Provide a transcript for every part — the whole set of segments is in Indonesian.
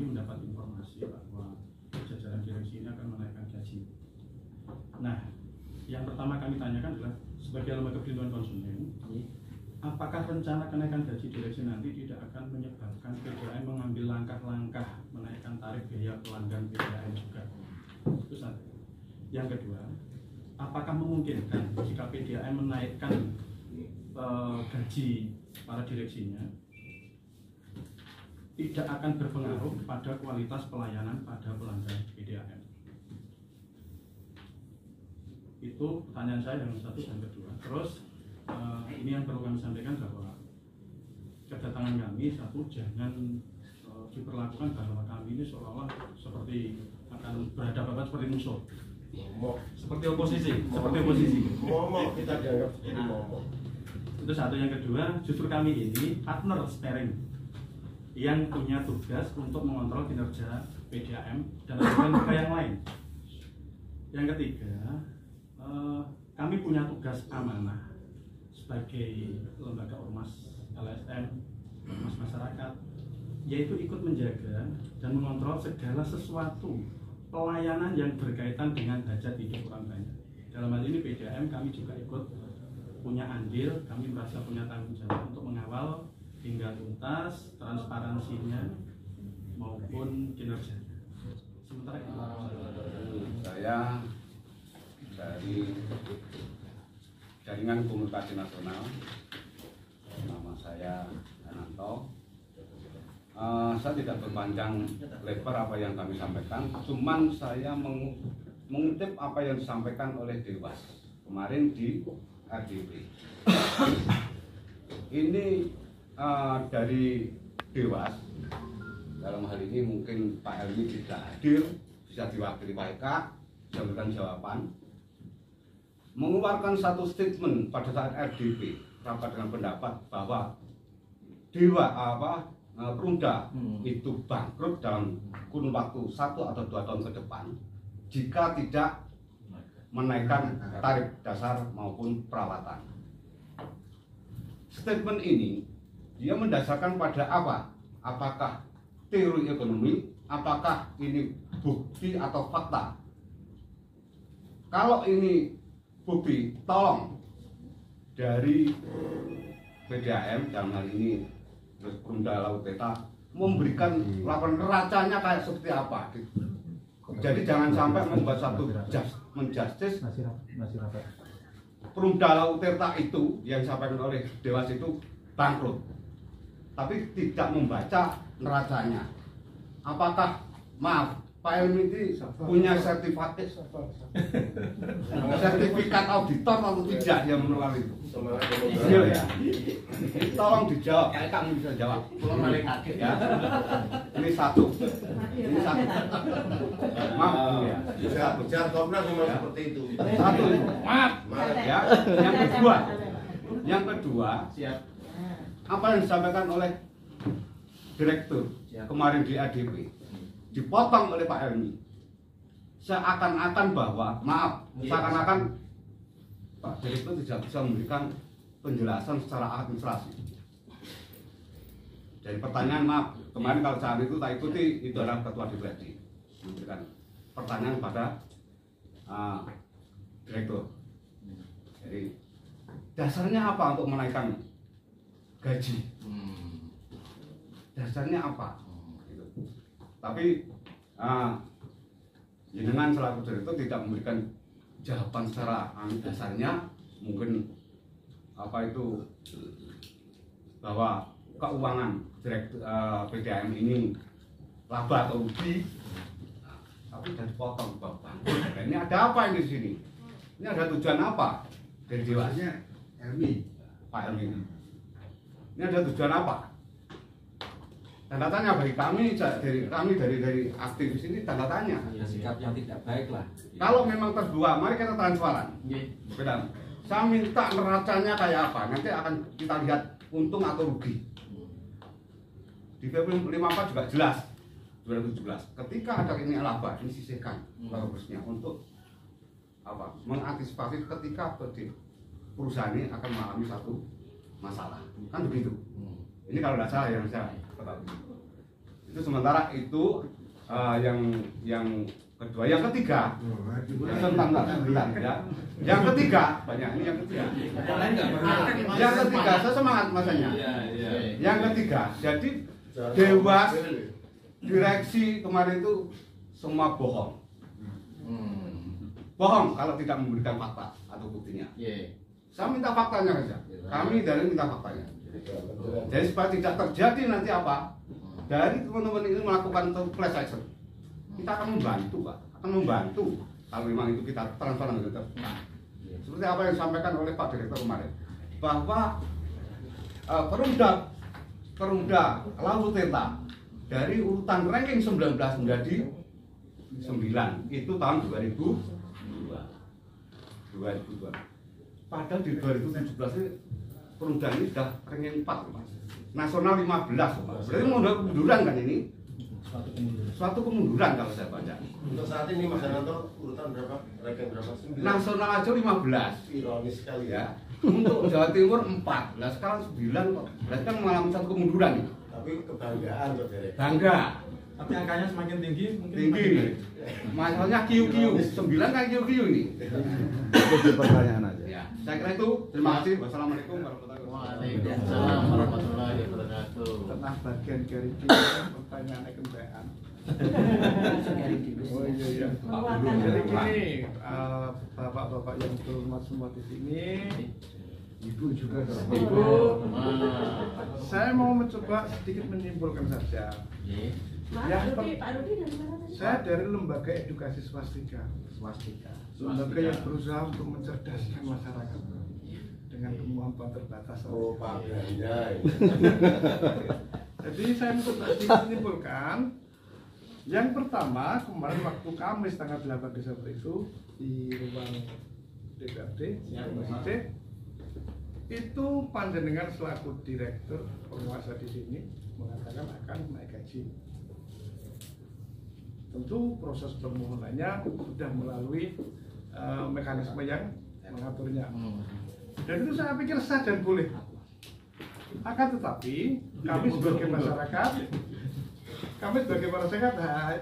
kami mendapat informasi bahwa jajaran direksi ini akan menaikkan gaji. Nah, yang pertama kami tanyakan adalah sebagai lembaga perlindungan konsumen, apakah rencana kenaikan gaji direksi nanti tidak akan menyebabkan PDAM mengambil langkah-langkah menaikkan tarif biaya pelanggan PDAM juga? Itu satu. Yang kedua, apakah memungkinkan jika PDAM menaikkan gaji para direksinya tidak akan berpengaruh pada kualitas pelayanan pada pelanggan PDAM? Itu pertanyaan saya yang satu dan kedua. Terus ini yang perlu kami sampaikan bahwa kedatangan kami satu, jangan diperlakukan bahwa kami ini seolah-olah seperti akan berhadapan seperti musuh, seperti oposisi, momok kita dianggap seperti momok. Itu satu. Yang kedua, justru kami ini partner steering yang punya tugas untuk mengontrol kinerja PDAM dan lembaga yang lain. Yang ketiga, kami punya tugas amanah sebagai lembaga ormas LSM, ormas masyarakat, yaitu ikut menjaga dan mengontrol segala sesuatu pelayanan yang berkaitan dengan hajat hidup orang banyak. Dalam hal ini PDAM kami juga ikut punya andil, kami merasa punya tanggung jawab untuk mengawal hingga tuntas transparansinya maupun kinerjanya. Sementara itu saya dari Jaringan Komunikasi Nasional, nama saya Ananto. Saya tidak berpanjang lebar apa yang kami sampaikan, cuman saya mengutip apa yang disampaikan oleh Dewas kemarin di RDP. Ini dari Dewas, dalam hal ini mungkin Pak Elmi tidak hadir, bisa diwakili Pak Eka, bisa memberikan jawaban. Mengeluarkan satu statement pada saat RDP, rapat dengan pendapat bahwa Perumda itu bangkrut dalam kurun waktu 1 atau 2 tahun ke depan jika tidak menaikkan tarif dasar maupun perawatan. Statement ini dia mendasarkan pada apa? Apakah teori ekonomi? Apakah ini bukti atau fakta? Kalau ini bukti, tolong dari PDAM dalam hal ini terus Perumda Laut Peta memberikan laporan neracanya kayak seperti apa gitu. Jadi jangan sampai membuat satu menjustice Perumda Laut Tirta itu yang disampaikan oleh Dewas itu bangkrut, tapi tidak membaca neracanya. Apakah, maaf, Pak Elmi ini punya sertifikat auditor atau tidak yang mengeluarkan itu? Iya ya. Tolong dijawab. Kamu bisa jawab. Ya. Ini satu. Maaf ya. Bicara Komnas memang seperti itu. Satu. Maaf. Ya. Yang kedua, apa yang disampaikan oleh direktur kemarin di ADP dipotong oleh Pak Elmi, seakan-akan bahwa seakan-akan Pak Direktur tidak bisa memberikan penjelasan secara administrasi. Dari pertanyaan kemarin kalau saat itu tak ikuti, itu adalah Ketua DPRD memberikan pertanyaan pada Direktur. Jadi dasarnya apa untuk menaikkan gaji? Dasarnya apa? Tapi jenengan selaku direktur tidak memberikan jawaban secara dasarnya, mungkin apa itu bahwa keuangan PDAM ini laba atau rugi, tapi sudah dipotong Bapak. Ini ada apa ini di sini? Ini ada tujuan apa dari Dewasnya Elmi, Pak Elmi? Ini ada tujuan apa? Tanda tanya bagi kami dari aktivis ini, tanda tanya. Ya, sikap yang tidak baik lah. Kalau memang terbuat, mari kita transparan. Saya minta neracanya kayak apa, nanti akan kita lihat untung atau rugi. Di PP 54 juga jelas 2017. Ketika ada ini laba, ini sisihkan bagusnya untuk apa? Mengantisipasi ketika perusahaan ini akan mengalami satu masalah. Kan begitu. Ini kalau tidak salah yang saya ketahui. Itu sementara itu yang kedua, yang ketiga. Bentar, ya. Yang ketiga, banyak ini yang ketiga. Yang ketiga, saya semangat masanya. Yang ketiga, jadi dewas direksi kemarin itu semua bohong. Bohong kalau tidak memberikan fakta atau buktinya. Saya minta faktanya saja. Kami dari minta faktanya. Jadi supaya tidak terjadi nanti apa? Dari teman-teman ini melakukan class action. Kita akan membantu, Pak. Akan membantu kalau memang itu kita transparan gitu. Nah, seperti apa yang disampaikan oleh Pak Direktur kemarin, bahwa Perumda Laut Teta dari urutan ranking 19 menjadi 9 itu tahun 2002. Padahal di 2017 ini Perumda ini sudah ranking 4, Mas. Nasional 15, Pak. Berarti mau kemunduran kan ini? Suatu kemunduran kalau saya baca. Untuk saat ini Mas Yananto urutan berapa? Ranking berapa? 9. Nasional aja 15. Ironis sekali Ya. Untuk Jawa Timur 4. Nah, sekarang 9 kok. Berarti kan mengalami satu kemunduran nih. Tapi kebanggaan Pak Derek. Bangga. Tapi angkanya semakin tinggi, mungkin Tinggi nih. Masalahnya QQ. 9 kan QQ ini. Itu pertanyaan aja. Ya. Saya kira itu. Terima kasih. Wassalamualaikum warahmatullahi wabarakatuh. Waalaikumsalam warahmatullahi wabarakatuh. Tengah bagian kiri pertanyaan kendaraan. Oh iya. Jadi gini, bapak-bapak yang terhormat semua di sini, ibu juga Ibu, saya mau mencoba sedikit menyimpulkan saja. Pak Rudi dari mana tadi? Saya dari lembaga edukasi swastika, lembaga yang berusaha untuk mencerdaskan masyarakat dengan kemampuan terbatas. Oh Pak Ganjai. Jadi saya mencoba sedikit menyimpulkan. Yang pertama, kemarin waktu Kamis tanggal 8 Desember itu di ruang DPRD, itu panjenengan selaku direktur penguasa di sini mengatakan akan naik gaji. Tentu proses permohonannya sudah melalui mekanisme yang mengaturnya. Dan itu saya pikir sah dan boleh. Akan tetapi kami sebagai masyarakat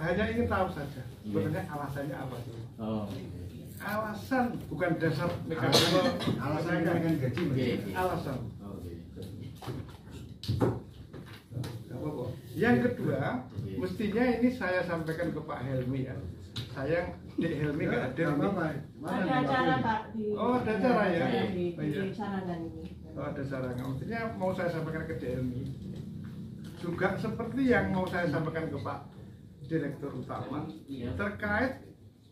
hanya ingin tahu saja sebenarnya alasannya apa sih? Alasan bukan dasar mekanisme, alasan gaji. Alasan. Yang kedua, mestinya ini saya sampaikan ke Pak Helmi ya. Sayang Dek Helmi nggak ada ini. Ada acara Pak di. Oh, ada acara ya? Di Sarangan ini. Oh, ada sarangan. Mestinya mau saya sampaikan ke Dek Helmi. Juga seperti yang mau saya sampaikan ke Pak Direktur Utama terkait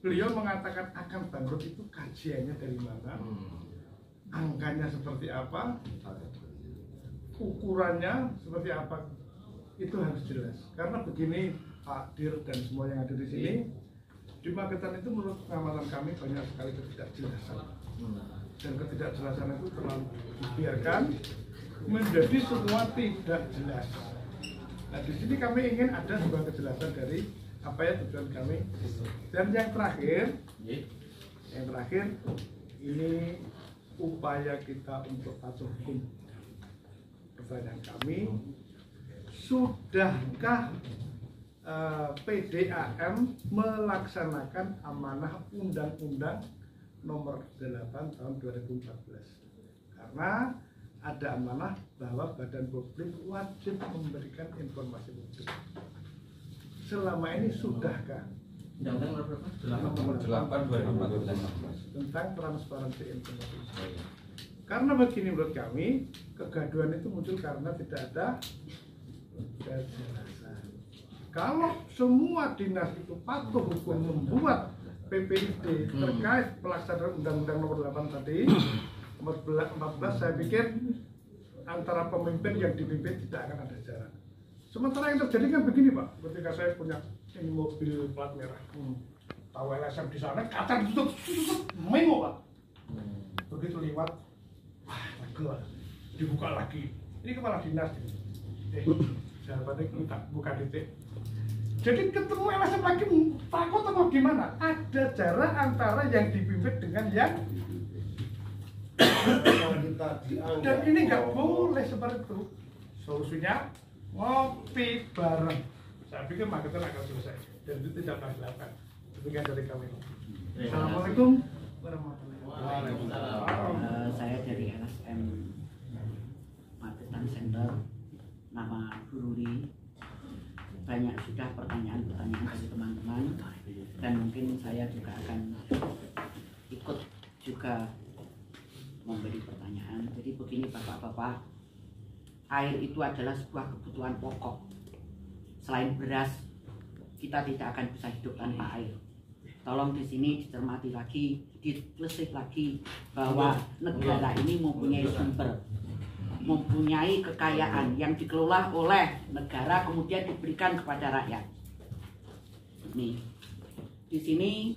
beliau mengatakan akan bangkrut itu kajiannya dari mana, angkanya seperti apa, ukurannya seperti apa, itu harus jelas. Karena begini Pak Dir dan semua yang ada di sini, di Magetan itu menurut pengamatan kami banyak sekali ketidakjelasan, dan ketidakjelasan itu terlalu dibiarkan menjadi semua tidak jelas. Nah, di sini kami ingin ada sebuah kejelasan dari apa ya tujuan kami. Dan yang terakhir, ini upaya kita untuk patuh hukum. Pertanyaan kami, sudahkah PDAM melaksanakan amanah Undang-Undang Nomor 8 Tahun 2014? Karena ada amanah bahwa badan publik wajib memberikan informasi publik. Selama ini sudahkah? Undang-Undang nomor 8 2014 tentang transparansi informasi. Karena begini menurut kami, kegaduhan itu muncul karena tidak ada kejelasan. Kalau semua dinas itu patuh hukum membuat PPID terkait pelaksanaan Undang-Undang Nomor 8 tadi, nomor 14, saya pikir antara pemimpin yang dipimpin tidak akan ada jarak. Sementara yang terjadi kan begini Pak, ketika saya punya ini mobil plat merah, tahu LSM di sana, kaca ditutup, memo Pak. Begitu lewat, wah tegel, dibuka lagi. Ini kepala dinas, jawabannya minta buka titik. Jadi ketemu LSM lagi, takut atau gimana? Ada jarak antara yang dipimpin dengan yang dan ini nggak boleh seperti itu. Solusinya ngopi bareng. Saya pikir Magetan akan selesai dan itu tidak akan dilakukan. Demikian dari kami. Assalamualaikum warahmatullahi wabarakatuh. Saya dari LSM Magetan Center, nama Bururi. Banyak sudah pertanyaan-pertanyaan dari teman-teman dan mungkin saya juga akan ikut juga memberi pertanyaan. Jadi begini Bapak-bapak, air itu adalah sebuah kebutuhan pokok. Selain beras, kita tidak akan bisa hidup tanpa air. Tolong di sini dicermati lagi, ditelisik lagi bahwa negara ini mempunyai sumber, mempunyai kekayaan yang dikelola oleh negara kemudian diberikan kepada rakyat. Nih, di sini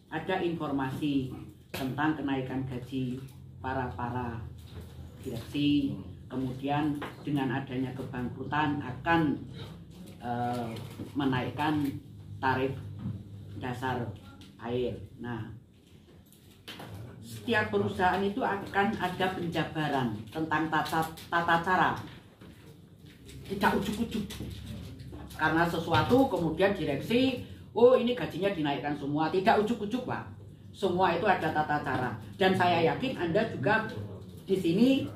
ada informasi tentang kenaikan gaji para direksi, kemudian dengan adanya kebangkrutan akan menaikkan tarif dasar air. Nah, setiap perusahaan itu akan ada penjabaran tentang tata cara, tidak ujuk-ujuk karena sesuatu kemudian direksi, oh ini gajinya dinaikkan semua, tidak ujuk-ujuk Pak. Semua itu ada tata cara dan saya yakin Anda juga di sini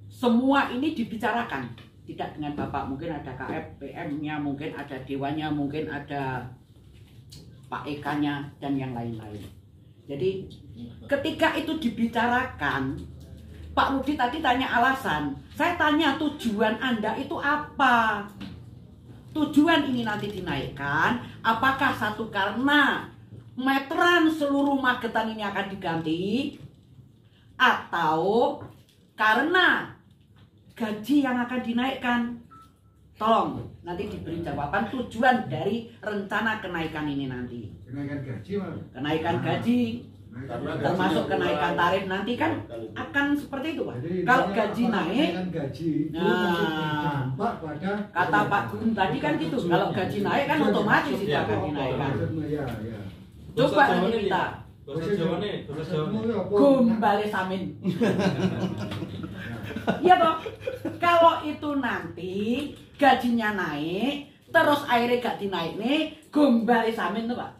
semua ini dibicarakan, tidak dengan Bapak, mungkin ada KFPM-nya, mungkin ada Dewanya, mungkin ada Pak Eka-nya dan yang lain-lain. Jadi ketika itu dibicarakan, Pak Rudi tadi tanya alasan, saya tanya tujuan Anda itu apa? Tujuan ini nanti dinaikkan, apakah satu karena meteran seluruh Magetan ini akan diganti, atau karena gaji yang akan dinaikkan? Tolong nanti diberi jawaban tujuan dari rencana kenaikan ini nanti. Kenaikan gaji Mas. Kenaikan gaji, termasuk kenaikan tarif nanti kan akan seperti itu Pak. Kalau gaji naik, nah kata Pak Gun tadi kan gitu. Kalau gaji naik kan otomatis itu akan dinaikkan. Coba nanti kita gombale samin. Iya toh. Kalau itu nanti gajinya naik, terus airnya gak dinaik nih, gombale samin tuh Pak.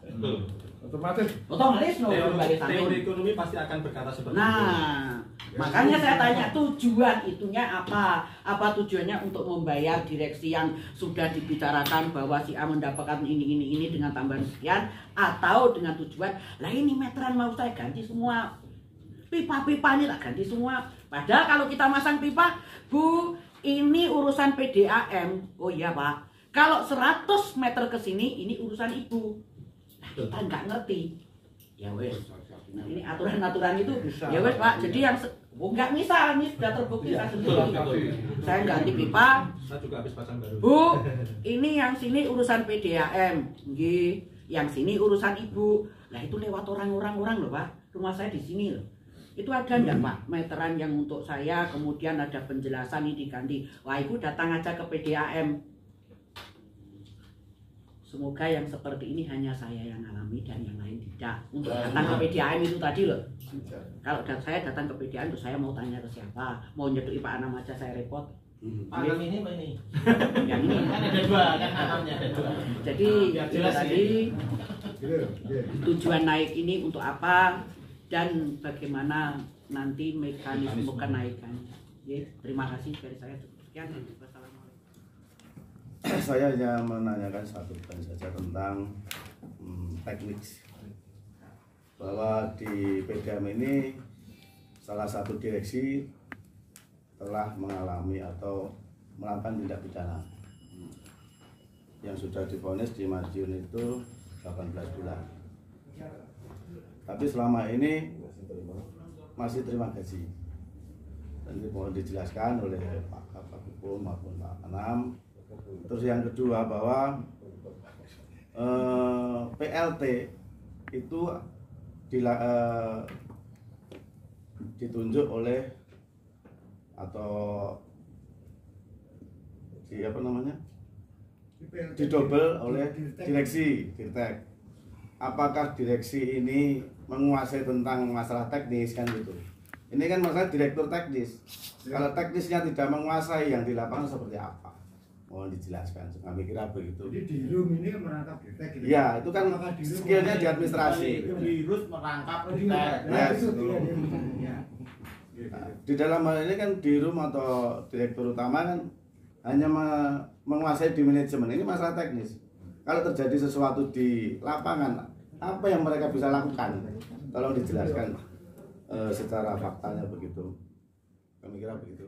Otomatis no, gombale samin. Teori ekonomi pasti akan berkata seperti itu. Nah, makanya saya tanya tujuan itunya apa? Apa tujuannya untuk membayar direksi yang sudah dibicarakan bahwa si A mendapatkan ini dengan tambahan sekian, atau dengan tujuan, lah ini meteran mau saya ganti semua, pipa-pipa ini tak ganti semua. Padahal kalau kita masang pipa, Bu, ini urusan PDAM. Oh iya Pak, kalau 100 meter ke sini ini urusan Ibu. Nah, kita nggak ngerti. Ya wes, nah, ini aturan-aturan itu ya wes Pak. Jadi yang nggak misal, ini sudah terbukti saya sendiri. Saya ganti pipa. Saya juga habis pasang baru. Bu, ini yang sini urusan PDAM, nggih. Yang sini urusan Ibu. Nah itu lewat orang loh Pak. Rumah saya di sini loh. Itu ada enggak Pak meteran yang untuk saya, kemudian ada penjelasan ini diganti. Wah Ibu datang aja ke PDAM. Semoga yang seperti ini hanya saya yang alami dan yang lain tidak. Untuk datang ke PDAM itu tadi loh. Kalau saya datang ke PDAM itu saya mau tanya ke siapa, mau nyedui Pak Anam aja saya repot. Anam ini apa ini? Yang ini Kan ada dua, kan Anamnya ada dua. Jadi jelas tadi tujuan naik ini untuk apa dan bagaimana nanti mekanisme kenaikannya. Ya, terima kasih dari saya. Sekian. Wassalamualaikum. Saya hanya menanyakan satu poin saja tentang teknis, bahwa di PDAM ini salah satu direksi telah mengalami atau melakukan tindak pidana yang sudah divonis di Madiun itu 18 bulan. Tapi selama ini masih terima gaji. Dan ini mohon dijelaskan oleh Pak Kabak Hukum maupun Pak Anam. Terus yang kedua bahwa PLT itu ditunjuk oleh atau didobel oleh direksi Dirtek. Apakah direksi ini menguasai tentang masalah teknis kan gitu? Ini kan masalah direktur teknis. Kalau teknisnya tidak menguasai, yang di lapangan seperti apa? mohon dijelaskan. Kami kira begitu. Jadi di room ini merangkap detek gitu. Iya, itu kan Apakah di room skillnya ada- di administrasi. Virus merangkap Oh, di detek. nah, Yes. itu dia. Ya. Nah, di dalam hal ini kan di room atau direktur utama kan hanya menguasai di manajemen, ini masalah teknis. Kalau terjadi sesuatu di lapangan, apa yang mereka bisa lakukan? Tolong dijelaskan secara faktanya begitu. Kami kira begitu.